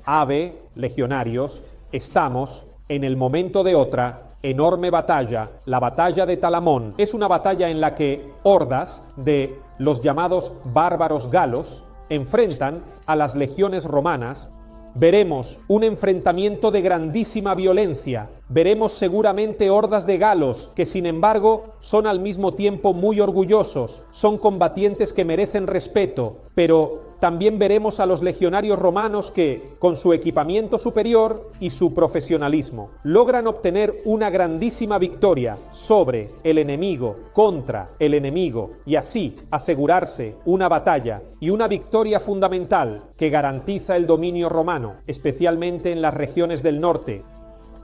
Ave, legionarios, estamos en el momento de otra enorme batalla, la batalla de Talamón. Es una batalla en la que hordas de los llamados bárbaros galos enfrentan a las legiones romanas. Veremos un enfrentamiento de grandísima violencia. Veremos seguramente hordas de galos que, sin embargo, son al mismo tiempo muy orgullosos. Son combatientes que merecen respeto, pero también veremos a los legionarios romanos que, con su equipamiento superior y su profesionalismo, logran obtener una grandísima victoria sobre el enemigo, contra el enemigo, y así asegurarse una batalla y una victoria fundamental que garantiza el dominio romano, especialmente en las regiones del norte.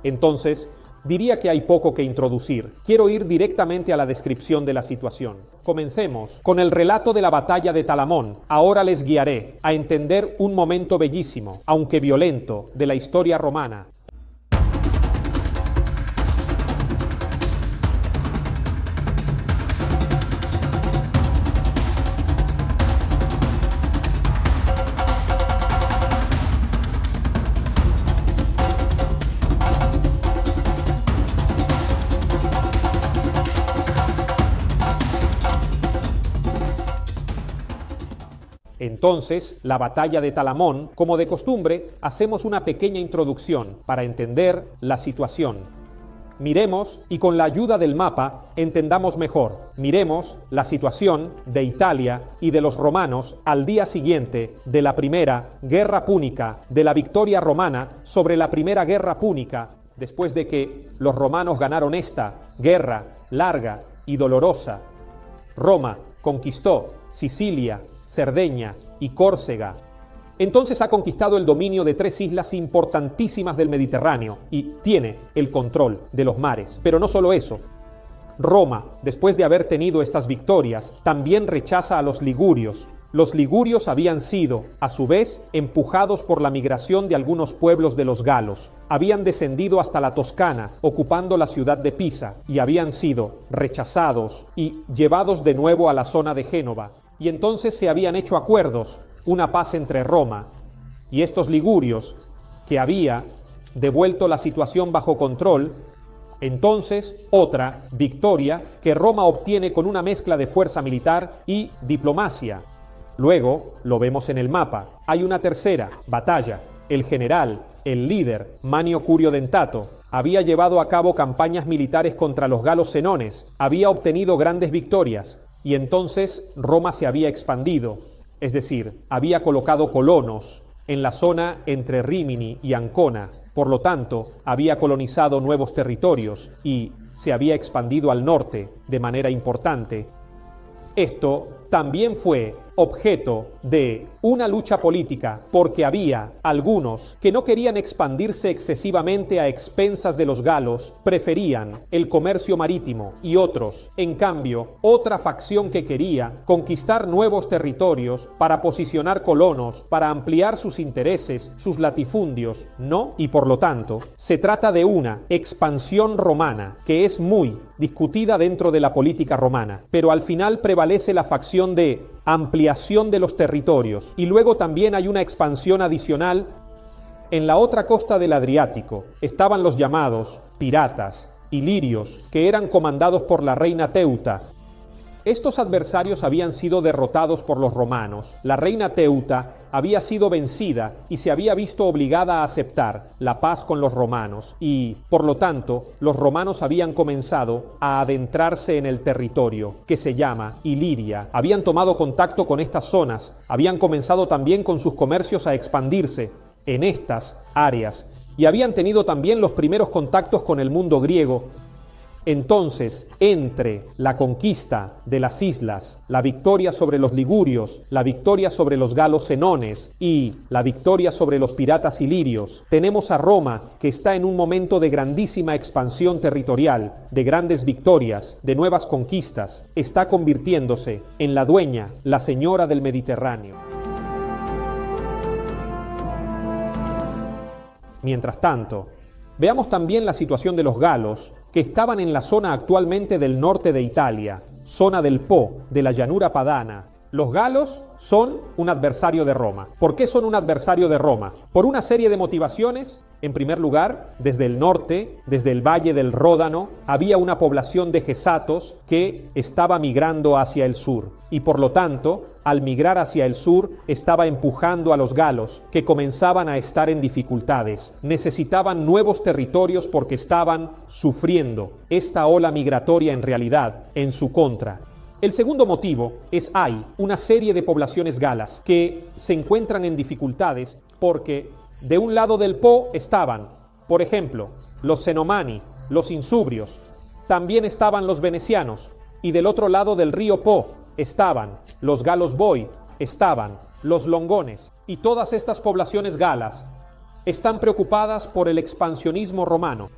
Entonces, diría que hay poco que introducir. Quiero ir directamente a la descripción de la situación. Comencemos con el relato de la batalla de Talamón. Ahora les guiaré a entender un momento bellísimo, aunque violento, de la historia romana. Entonces, la batalla de Talamón, como de costumbre, hacemos una pequeña introducción para entender la situación. Miremos y con la ayuda del mapa entendamos mejor. Miremos la situación de Italia y de los romanos al día siguiente de la primera guerra púnica, de la victoria romana sobre la primera guerra púnica, después de que los romanos ganaron esta guerra larga y dolorosa. Roma conquistó Sicilia, Cerdeña y Córcega. Entonces ha conquistado el dominio de 3 islas importantísimas del Mediterráneo y tiene el control de los mares. Pero no solo eso. Roma, después de haber tenido estas victorias, también rechaza a los ligurios. Los ligurios habían sido, a su vez, empujados por la migración de algunos pueblos de los galos. Habían descendido hasta la Toscana, ocupando la ciudad de Pisa, y habían sido rechazados y llevados de nuevo a la zona de Génova. Y entonces se habían hecho acuerdos, una paz entre Roma y estos ligurios, que había devuelto la situación bajo control. Entonces, otra victoria que Roma obtiene con una mezcla de fuerza militar y diplomacia. Luego, lo vemos en el mapa, hay una tercera batalla. El general, el líder, Manio Curio Dentato, había llevado a cabo campañas militares contra los galos senones, había obtenido grandes victorias, y entonces Roma se había expandido, es decir, había colocado colonos en la zona entre Rímini y Ancona. Por lo tanto, había colonizado nuevos territorios y se había expandido al norte de manera importante. Esto también fue objeto de una lucha política, porque había algunos que no querían expandirse excesivamente a expensas de los galos, preferían el comercio marítimo, y otros, en cambio, otra facción que quería conquistar nuevos territorios para posicionar colonos, para ampliar sus intereses, sus latifundios, ¿no? Y por lo tanto, se trata de una expansión romana que es muy discutida dentro de la política romana, pero al final prevalece la facción de ampliación de los territorios, y luego también hay una expansión adicional. En la otra costa del Adriático estaban los llamados piratas, ilirios, que eran comandados por la reina Teuta. Estos adversarios habían sido derrotados por los romanos. La reina Teuta había sido vencida y se había visto obligada a aceptar la paz con los romanos, y, por lo tanto, los romanos habían comenzado a adentrarse en el territorio, que se llama Iliria. Habían tomado contacto con estas zonas, habían comenzado también con sus comercios a expandirse en estas áreas, y habían tenido también los primeros contactos con el mundo griego. Entonces, entre la conquista de las islas, la victoria sobre los ligurios, la victoria sobre los galos senones y la victoria sobre los piratas ilirios, tenemos a Roma, que está en un momento de grandísima expansión territorial, de grandes victorias, de nuevas conquistas. Está convirtiéndose en la dueña, la señora del Mediterráneo. Mientras tanto, veamos también la situación de los galos, que estaban en la zona actualmente del norte de Italia, zona del Po, de la llanura padana. Los galos son un adversario de Roma. ¿Por qué son un adversario de Roma? Por una serie de motivaciones. En primer lugar, desde el norte, desde el valle del Ródano, había una población de gesatos que estaba migrando hacia el sur. Y por lo tanto, al migrar hacia el sur, estaba empujando a los galos, que comenzaban a estar en dificultades. Necesitaban nuevos territorios porque estaban sufriendo esta ola migratoria en realidad en su contra. El segundo motivo es hay una serie de poblaciones galas que se encuentran en dificultades porque de un lado del Po estaban, por ejemplo, los Cenomani, los Insubrios, también estaban los venecianos, y del otro lado del río Po estaban los galos Boi, estaban los longones, y todas estas poblaciones galas están preocupadas por el expansionismo romano.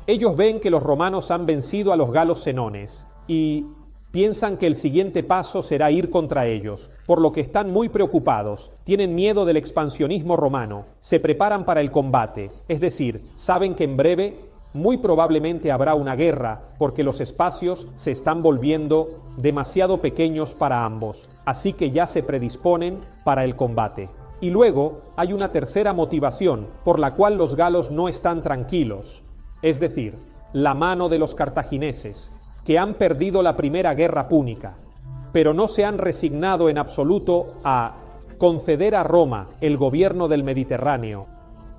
Ellos ven que los romanos han vencido a los galos senones y piensan que el siguiente paso será ir contra ellos, por lo que están muy preocupados, tienen miedo del expansionismo romano, se preparan para el combate, es decir, saben que en breve muy probablemente habrá una guerra, porque los espacios se están volviendo demasiado pequeños para ambos, así que ya se predisponen para el combate. Y luego hay una tercera motivación, por la cual los galos no están tranquilos, es decir, la mano de los cartagineses, que han perdido la primera guerra púnica, pero no se han resignado en absoluto a conceder a Roma el gobierno del Mediterráneo.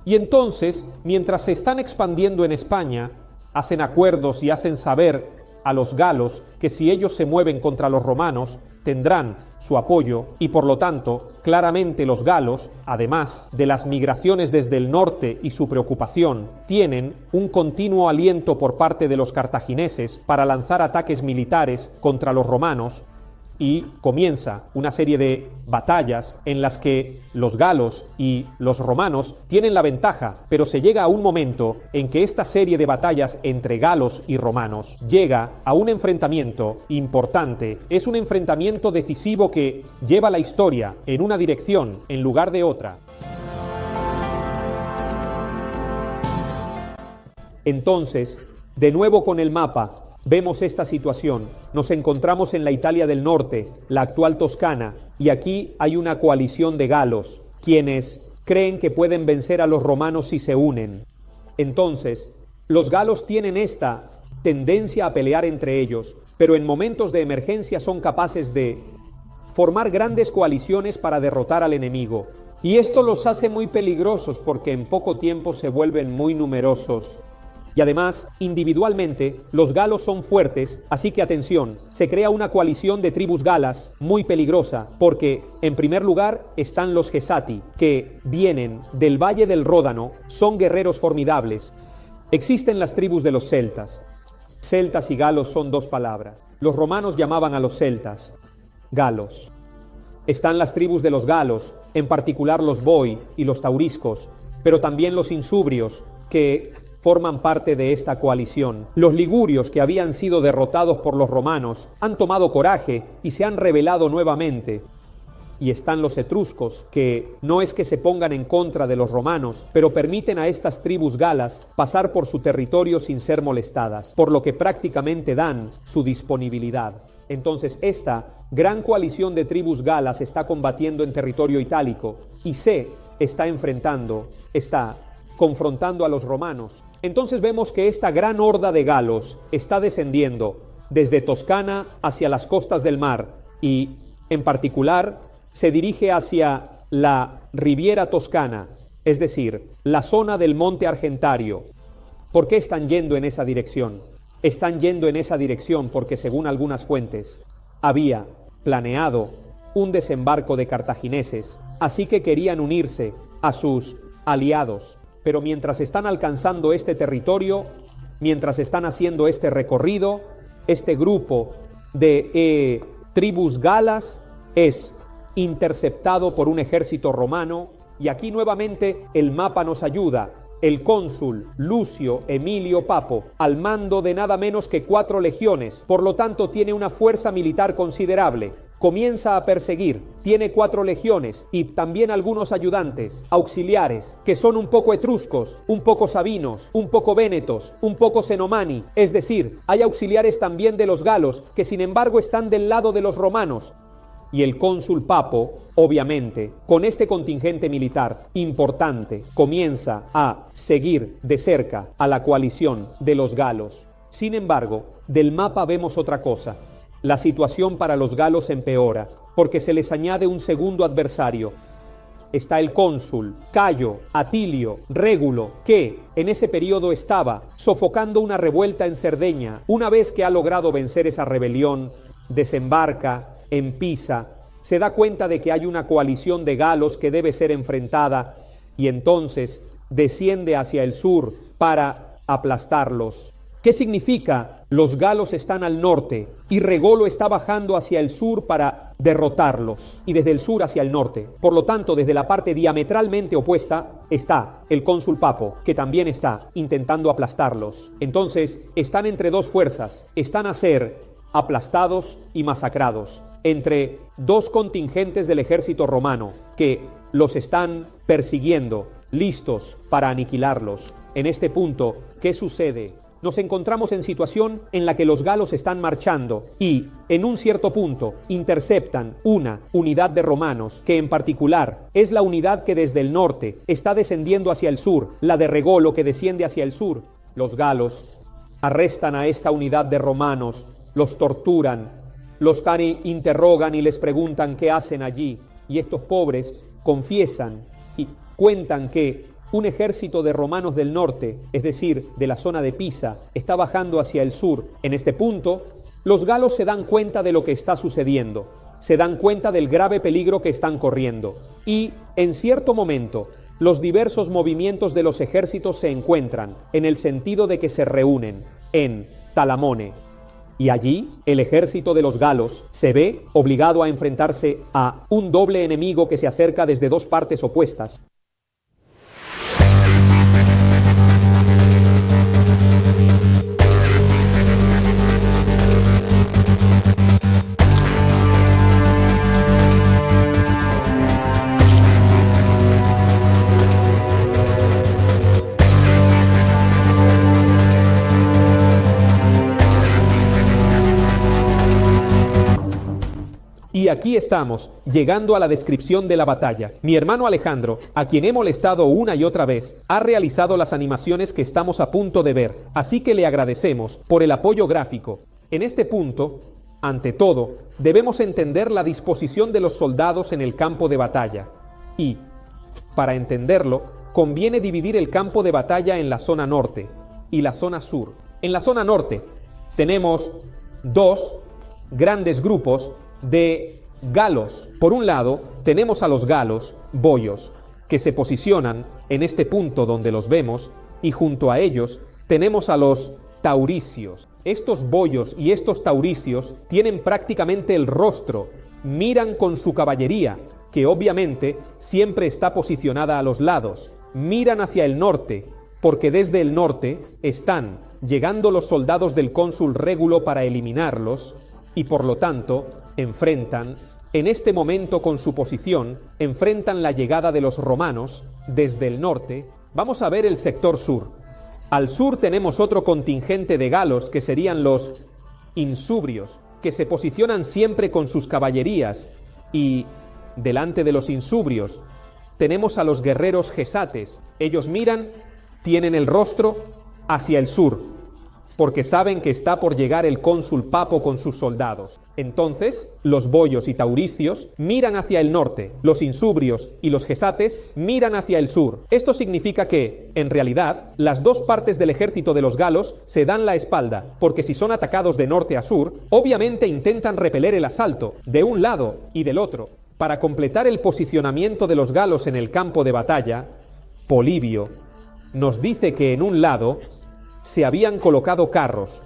Y entonces, mientras se están expandiendo en España, hacen acuerdos y hacen saber a los galos que si ellos se mueven contra los romanos, tendrán su apoyo y por lo tanto, claramente los galos, además de las migraciones desde el norte y su preocupación, tienen un continuo aliento por parte de los cartagineses para lanzar ataques militares contra los romanos y comienza una serie de batallas en las que los galos y los romanos tienen la ventaja, pero se llega a un momento en que esta serie de batallas entre galos y romanos llega a un enfrentamiento importante. Es un enfrentamiento decisivo que lleva la historia en una dirección en lugar de otra. Entonces, de nuevo con el mapa, vemos esta situación. Nos encontramos en la Italia del norte, la actual Toscana, y aquí hay una coalición de galos, quienes creen que pueden vencer a los romanos si se unen. Entonces, los galos tienen esta tendencia a pelear entre ellos, pero en momentos de emergencia son capaces de formar grandes coaliciones para derrotar al enemigo. Y esto los hace muy peligrosos porque en poco tiempo se vuelven muy numerosos. Y además, individualmente, los galos son fuertes, así que atención, se crea una coalición de tribus galas muy peligrosa, porque, en primer lugar, están los Gesati, que vienen del valle del Ródano, son guerreros formidables. Existen las tribus de los celtas. Celtas y galos son dos palabras. Los romanos llamaban a los celtas galos. Están las tribus de los galos, en particular los Boi y los tauriscos, pero también los insubrios, que forman parte de esta coalición. Los ligurios, que habían sido derrotados por los romanos, han tomado coraje y se han rebelado nuevamente. Y están los etruscos, que no es que se pongan en contra de los romanos, pero permiten a estas tribus galas pasar por su territorio sin ser molestadas, por lo que prácticamente dan su disponibilidad. Entonces esta gran coalición de tribus galas está combatiendo en territorio itálico y se está confrontando a los romanos. Entonces vemos que esta gran horda de galos está descendiendo desde Toscana hacia las costas del mar y, en particular, se dirige hacia la Riviera Toscana, es decir, la zona del Monte Argentario. ¿Por qué están yendo en esa dirección? Están yendo en esa dirección porque, según algunas fuentes, había planeado un desembarco de cartagineses, así que querían unirse a sus aliados. Pero mientras están alcanzando este territorio, mientras están haciendo este recorrido, este grupo de tribus galas es interceptado por un ejército romano, y aquí nuevamente el mapa nos ayuda. El cónsul Lucio Emilio Papo, al mando de nada menos que 4 legiones, por lo tanto tiene una fuerza militar considerable. Comienza a perseguir, tiene 4 legiones y también algunos ayudantes, auxiliares, que son un poco etruscos, un poco sabinos, un poco vénetos, un poco cenomani, es decir, hay auxiliares también de los galos, que sin embargo están del lado de los romanos. y el cónsul Papo, obviamente, con este contingente militar importante, comienza a seguir de cerca a la coalición de los galos. Sin embargo, del mapa vemos otra cosa. La situación para los galos empeora, porque se les añade un segundo adversario. Está el cónsul Cayo Atilio Régulo, que en ese periodo estaba sofocando una revuelta en Cerdeña. Una vez que ha logrado vencer esa rebelión, desembarca en Pisa, se da cuenta de que hay una coalición de galos que debe ser enfrentada y entonces desciende hacia el sur para aplastarlos. ¿Qué significa? Los galos están al norte y Regolo está bajando hacia el sur para derrotarlos, y desde el sur hacia el norte. Por lo tanto, desde la parte diametralmente opuesta está el cónsul Papo, que también está intentando aplastarlos. Entonces, están entre dos fuerzas, están a ser aplastados y masacrados, entre dos contingentes del ejército romano que los están persiguiendo, listos para aniquilarlos. En este punto, ¿qué sucede? Nos encontramos en situación en la que los galos están marchando y, en un cierto punto, interceptan una unidad de romanos, que en particular es la unidad que desde el norte está descendiendo hacia el sur, la de Regolo que desciende hacia el sur. Los galos arrestan a esta unidad de romanos, los torturan, los interrogan y les preguntan qué hacen allí. Y estos pobres confiesan y cuentan que un ejército de romanos del norte, es decir, de la zona de Pisa, está bajando hacia el sur. En este punto, los galos se dan cuenta de lo que está sucediendo, se dan cuenta del grave peligro que están corriendo. Y, en cierto momento, los diversos movimientos de los ejércitos se encuentran, en el sentido de que se reúnen en Talamone. Y allí, el ejército de los galos se ve obligado a enfrentarse a un doble enemigo que se acerca desde dos partes opuestas. Y aquí estamos, llegando a la descripción de la batalla. Mi hermano Alejandro, a quien he molestado una y otra vez, ha realizado las animaciones que estamos a punto de ver, así que le agradecemos por el apoyo gráfico. En este punto, ante todo, debemos entender la disposición de los soldados en el campo de batalla. Y, para entenderlo, conviene dividir el campo de batalla en la zona norte y la zona sur. En la zona norte tenemos dos grandes grupos de galos. Por un lado, tenemos a los galos boyos, que se posicionan en este punto donde los vemos, y junto a ellos tenemos a los tauricios. Estos boyos y estos tauricios tienen prácticamente el rostro, miran con su caballería, que obviamente siempre está posicionada a los lados, miran hacia el norte, porque desde el norte están llegando los soldados del cónsul Régulo para eliminarlos, y por lo tanto enfrentan, en este momento con su posición, enfrentan la llegada de los romanos desde el norte. Vamos a ver el sector sur. Al sur tenemos otro contingente de galos que serían los insubrios, que se posicionan siempre con sus caballerías, y delante de los insubrios tenemos a los guerreros gesates. Ellos miran, tienen el rostro hacia el sur, porque saben que está por llegar el cónsul Papo con sus soldados. Entonces, los boyos y tauricios miran hacia el norte, los insubrios y los gesates miran hacia el sur. Esto significa que, en realidad, las dos partes del ejército de los galos se dan la espalda, porque si son atacados de norte a sur, obviamente intentan repeler el asalto, de un lado y del otro. Para completar el posicionamiento de los galos en el campo de batalla, Polibio nos dice que en un lado se habían colocado carros,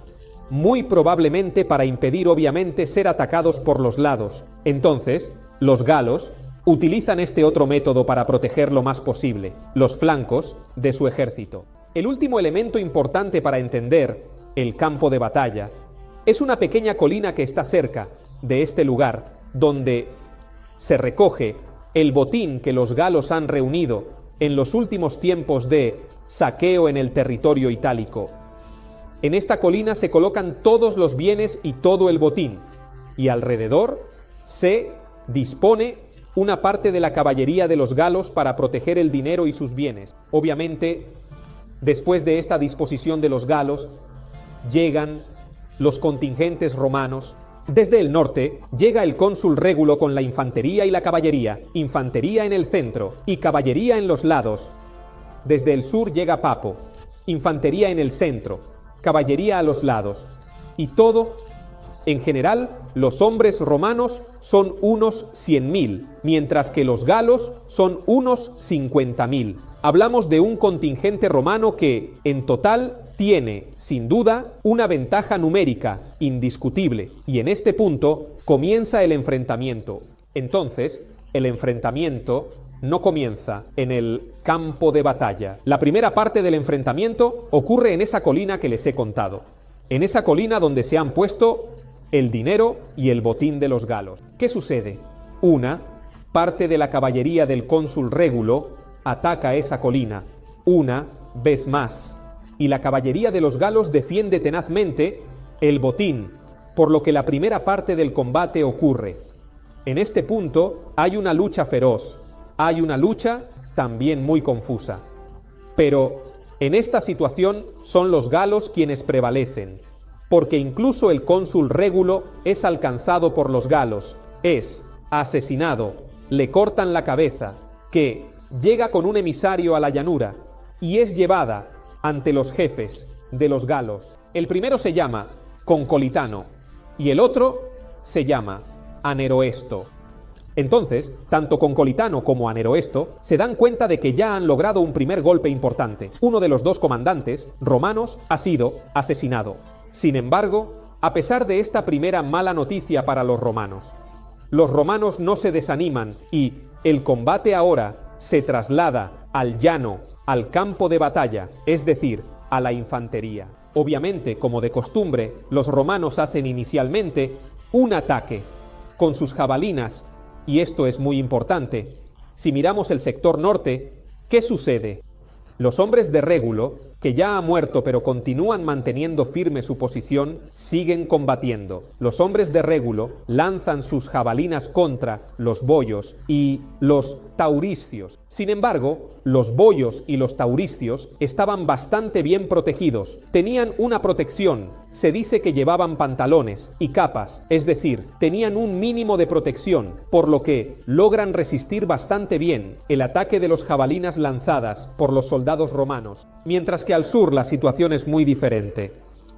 muy probablemente para impedir obviamente ser atacados por los lados. Entonces, los galos utilizan este otro método para proteger lo más posible los flancos de su ejército. El último elemento importante para entender el campo de batalla es una pequeña colina que está cerca de este lugar, donde se recoge el botín que los galos han reunido en los últimos tiempos de saqueo en el territorio itálico. En esta colina se colocan todos los bienes y todo el botín, y alrededor se dispone una parte de la caballería de los galos para proteger el dinero y sus bienes. Obviamente, después de esta disposición de los galos, llegan los contingentes romanos. Desde el norte llega el cónsul Régulo con la infantería y la caballería, infantería en el centro y caballería en los lados. Desde el sur llega Papo, infantería en el centro, caballería a los lados. Y todo, en general, los hombres romanos son unos 100.000, mientras que los galos son unos 50.000. Hablamos de un contingente romano que, en total, tiene, sin duda, una ventaja numérica indiscutible, y en este punto comienza el enfrentamiento. Entonces, el enfrentamiento no comienza en el campo de batalla. La primera parte del enfrentamiento ocurre en esa colina que les he contado, en esa colina donde se han puesto el dinero y el botín de los galos. ¿Qué sucede? Una parte de la caballería del cónsul Régulo ataca esa colina, una vez más, y la caballería de los galos defiende tenazmente el botín, por lo que la primera parte del combate ocurre. En este punto hay una lucha feroz, hay una lucha también muy confusa. Pero en esta situación son los galos quienes prevalecen, porque incluso el cónsul Régulo es alcanzado por los galos, es asesinado, le cortan la cabeza, que llega con un emisario a la llanura y es llevada ante los jefes de los galos. El primero se llama Concolitano y el otro se llama Aneroesto. Entonces, tanto Concolitano como Aneroesto se dan cuenta de que ya han logrado un primer golpe importante. Uno de los dos comandantes romanos ha sido asesinado. Sin embargo, a pesar de esta primera mala noticia para los romanos no se desaniman y el combate ahora se traslada al llano, al campo de batalla, es decir, a la infantería. Obviamente, como de costumbre, los romanos hacen inicialmente un ataque con sus jabalinas, y esto es muy importante. Si miramos el sector norte, ¿qué sucede? Los hombres de Régulo, que ya ha muerto pero continúan manteniendo firme su posición, siguen combatiendo. Los hombres de Régulo lanzan sus jabalinas contra los boyos y los tauricios. Sin embargo, los boyos y los tauricios estaban bastante bien protegidos. Tenían una protección. Se dice que llevaban pantalones y capas, es decir, tenían un mínimo de protección, por lo que logran resistir bastante bien el ataque de los jabalinas lanzadas por los soldados romanos, mientras que al sur la situación es muy diferente,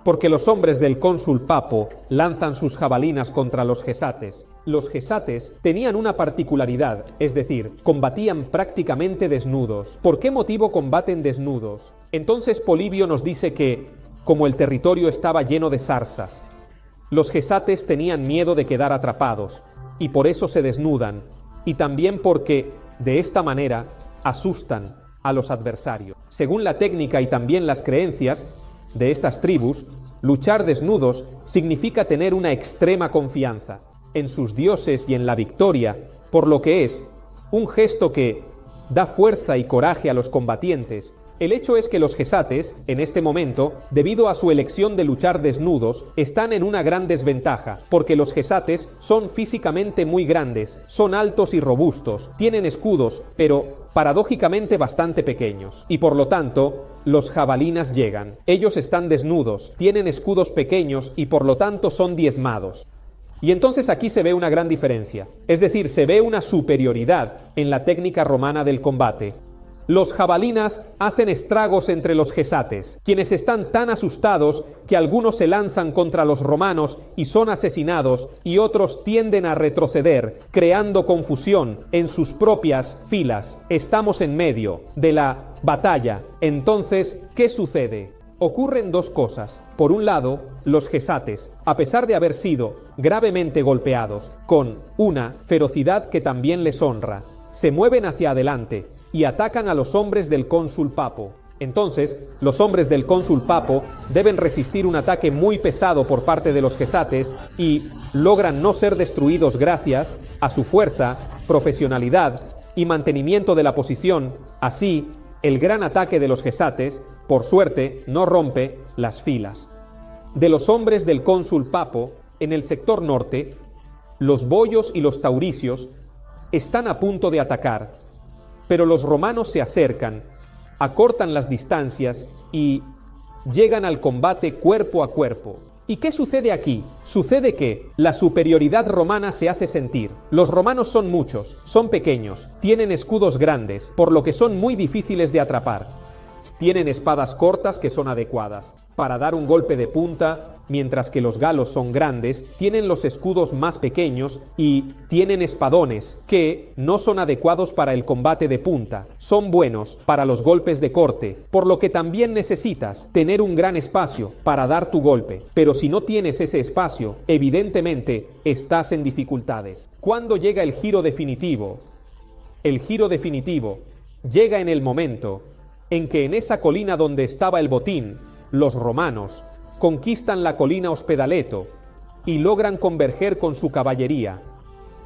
porque los hombres del cónsul Papo lanzan sus jabalinas contra los gesates. Los gesates tenían una particularidad, es decir, combatían prácticamente desnudos. ¿Por qué motivo combaten desnudos? Entonces Polibio nos dice que, como el territorio estaba lleno de zarzas, los gesates tenían miedo de quedar atrapados, y por eso se desnudan, y también porque, de esta manera, asustan a los adversarios. Según la técnica y también las creencias de estas tribus, luchar desnudos significa tener una extrema confianza en sus dioses y en la victoria, por lo que es un gesto que da fuerza y coraje a los combatientes. El hecho es que los gesates, en este momento, debido a su elección de luchar desnudos, están en una gran desventaja, porque los gesates son físicamente muy grandes, son altos y robustos, tienen escudos, pero paradójicamente bastante pequeños, y por lo tanto, los jabalinas llegan. Ellos están desnudos, tienen escudos pequeños y por lo tanto son diezmados. Y entonces aquí se ve una gran diferencia, es decir, se ve una superioridad en la técnica romana del combate. Los jabalinas hacen estragos entre los gesates, quienes están tan asustados que algunos se lanzan contra los romanos y son asesinados, y otros tienden a retroceder, creando confusión en sus propias filas. Estamos en medio de la batalla. Entonces, ¿qué sucede? Ocurren dos cosas. Por un lado, los gesates, a pesar de haber sido gravemente golpeados, con una ferocidad que también les honra, se mueven hacia adelante y atacan a los hombres del cónsul Papo. Entonces, los hombres del cónsul Papo deben resistir un ataque muy pesado por parte de los gesates y logran no ser destruidos gracias a su fuerza, profesionalidad y mantenimiento de la posición. Así, el gran ataque de los gesates, por suerte, no rompe las filas de los hombres del cónsul Papo en el sector norte. Los boyos y los tauricios están a punto de atacar, pero los romanos se acercan, acortan las distancias y llegan al combate cuerpo a cuerpo. ¿Y qué sucede aquí? Sucede que la superioridad romana se hace sentir. Los romanos son muchos, son pequeños, tienen escudos grandes, por lo que son muy difíciles de atrapar. Tienen espadas cortas que son adecuadas para dar un golpe de punta, mientras que los galos son grandes, tienen los escudos más pequeños y tienen espadones que no son adecuados para el combate de punta. Son buenos para los golpes de corte, por lo que también necesitas tener un gran espacio para dar tu golpe. Pero si no tienes ese espacio, evidentemente estás en dificultades. ¿Cuándo llega el giro definitivo? El giro definitivo llega en el momento en que en esa colina donde estaba el botín, los romanos conquistan la colina Hospedaleto y logran converger con su caballería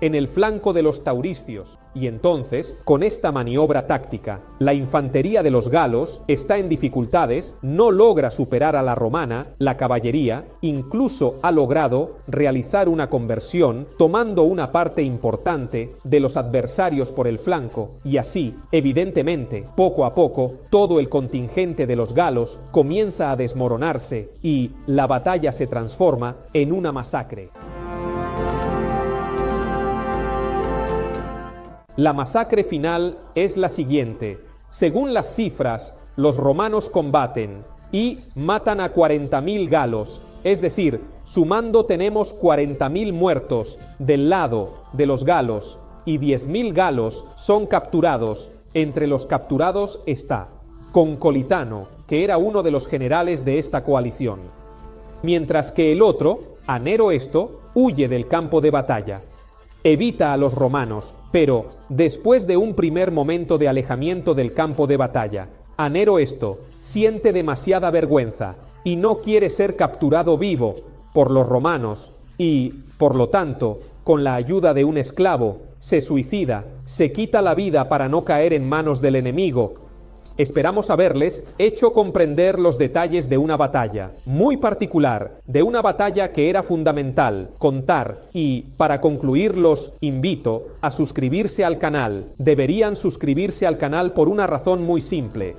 en el flanco de los tauricios, y entonces, con esta maniobra táctica, la infantería de los galos está en dificultades, no logra superar a la romana, la caballería, incluso ha logrado realizar una conversión, tomando una parte importante de los adversarios por el flanco, y así, evidentemente, poco a poco, todo el contingente de los galos comienza a desmoronarse y la batalla se transforma en una masacre. La masacre final es la siguiente. Según las cifras, los romanos combaten y matan a 40.000 galos, es decir, sumando tenemos 40.000 muertos del lado de los galos y 10.000 galos son capturados. Entre los capturados está Concolitano, que era uno de los generales de esta coalición, mientras que el otro, Anero Esto, huye del campo de batalla. Evita a los romanos, pero después de un primer momento de alejamiento del campo de batalla, Anero Esto siente demasiada vergüenza y no quiere ser capturado vivo por los romanos y, por lo tanto, con la ayuda de un esclavo, se suicida, se quita la vida para no caer en manos del enemigo. Esperamos haberles hecho comprender los detalles de una batalla muy particular, de una batalla que era fundamental contar, y para concluir los invito a suscribirse al canal. Deberían suscribirse al canal por una razón muy simple.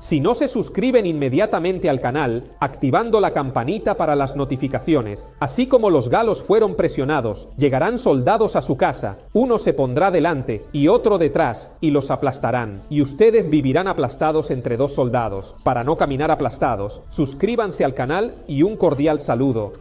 Si no se suscriben inmediatamente al canal, activando la campanita para las notificaciones, así como los galos fueron presionados, llegarán soldados a su casa, uno se pondrá delante y otro detrás, y los aplastarán, y ustedes vivirán aplastados entre dos soldados. Para no caminar aplastados, suscríbanse al canal y un cordial saludo.